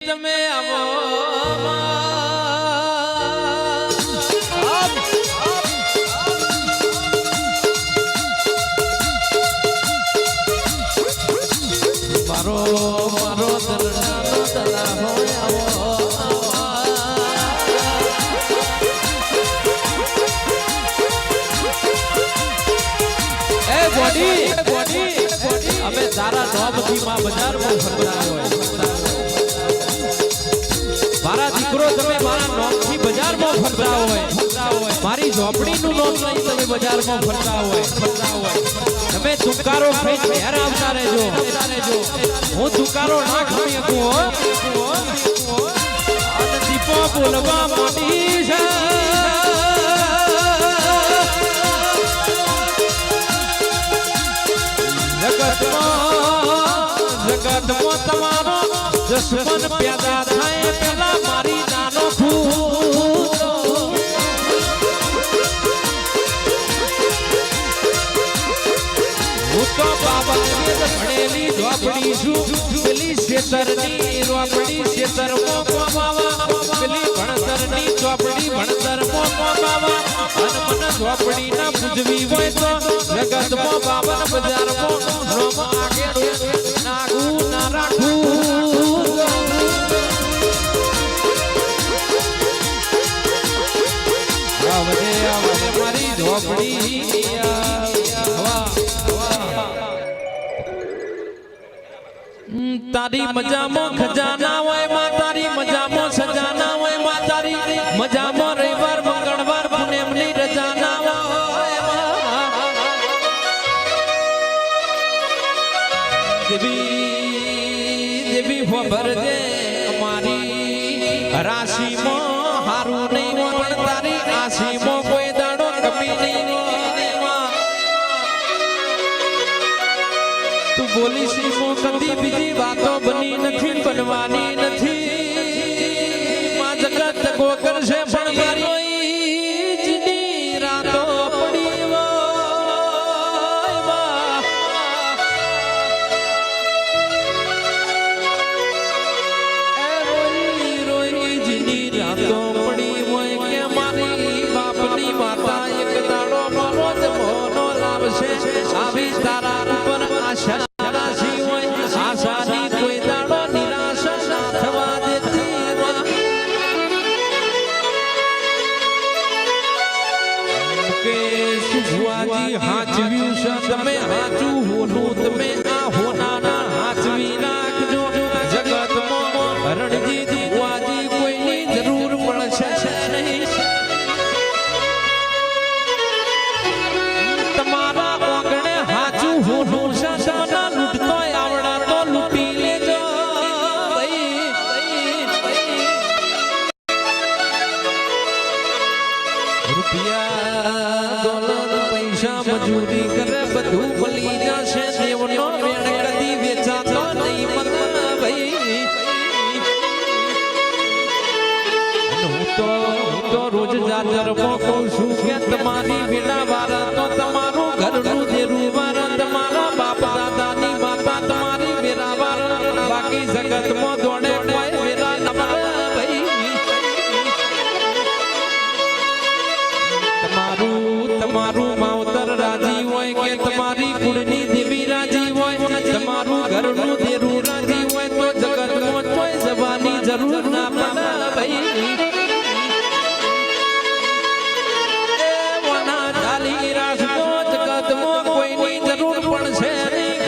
તમે આવો મારો મારો દરડાનો દલા હોય આવો એ બોડી અમે તારા નોમથી માં બજારમાં ફરતા હોય મારા દીકરો તમે મારા નોમથી બજારમાં ફરતા હોય મારી ઝોપડીનું નોમ લઈ તમે બજારમાં ફરતા હોય તમે તુકારો ખાઈ ઘેર આવતા રહેજો હું તુકારો ના ખાઈ શકું અને દીપો બોલવા માંડી છે જગતમાં તમારો દુશ્મન પેદા થાય પેલા મારી નાનો હું તો બાબા ભણેલી ઝોપડી છું પેલી શેતરની રોપડી શેતરમાં કોમાવા પેલી ભણતરની ચોપડી ભણતરમાં કોમાવા અને મને ઝોપડી ના પૂજવી હોય તો જગતમાં બાબા બજારમાં રોમ આગે નાગું ના રાખું આવજે મારી ઝોપડી તારી મજામાં ખજાના હોય માં તારી મજામાં સજાના હોય માં તારી મજામાં રવિવાર મંગળવાર પૂનમની રજાના હોય દેવી ભરજે મારી રાશિમાં હારું નહીં પણ તારી આશીમાં કોઈ દાડો કમી નહીં તું બોલી સીમો કદી બીજી વાતો બની નથી બનવાની નથી માં જગત ગો કરશે પણ મારી જની રાતો પડી રોઈ જની રાતો પડી હોય કે મારી બાપની માતા એક દાડો મારો જ મોનો લાવશે આવી તારા ઉપર આશા હાચવ્યું છે તમે હાચું હોનું તમે આ હોનાના હાચવી નાખજો જગતમાં રણજીત બુઆજી કોઈની જરૂર પડશે નહીં તમારા ઓગણે હાચું હોનું છે સના લૂંટતો આવડા તો લૂંટી લેજો રૂપિયા ડોલર પૈસા મજૂરી કરે બધું ભલી જશે દેવનો વેણ કદી વેચાતો નહીં મત ભાઈ હું તો રોજ જાજરમાં કહું છું કે તમારી વેલા વારા તો તમારું ઘરનું દેરું વારા તમારા બાપ દાદાની માતા તમારી વેલા વારા બાકી જગતમાં દોડે કોઈ વેલા ન ભાઈ તમારું માવતર રાજી હોય કે તમારી કુળની દેવી રાજી હોય તમારું ઘરનું દેરું રાજી હોય તો જગતમાં કોઈ જવાની જરૂર ના પડે ભાઈ એ વના ચાલી રાખજો જગતમાં કોઈની જરૂર પડશે નહીં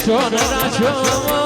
નિશોન રાખ્યો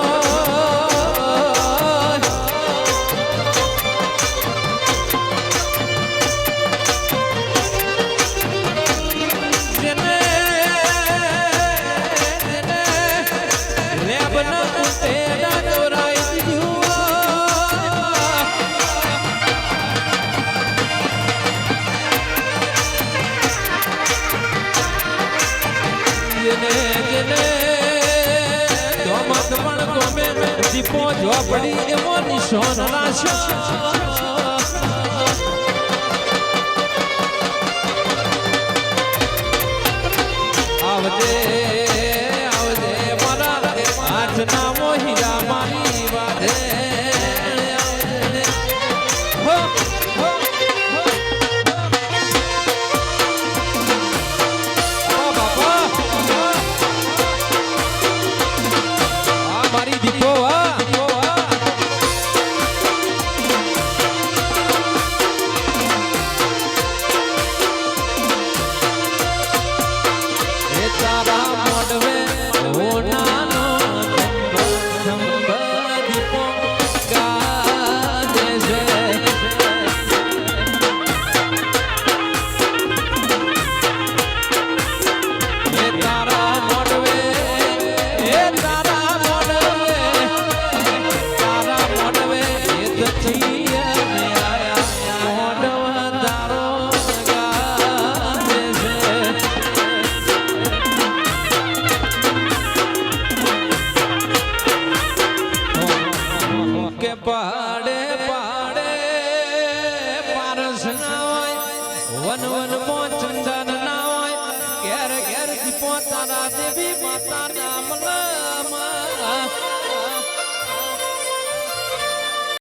દીપો ઝોપડી એવો નિશોન રાખ્યો આવજે આવજે મારા હાથના મોહિરા મારી વાદે મારી દીપો પાડે પાડે પારસ ના હોય વન વન મો ચંદન ના હોય ઘેર ઘેર દીપો તારા દેવી માતા નામ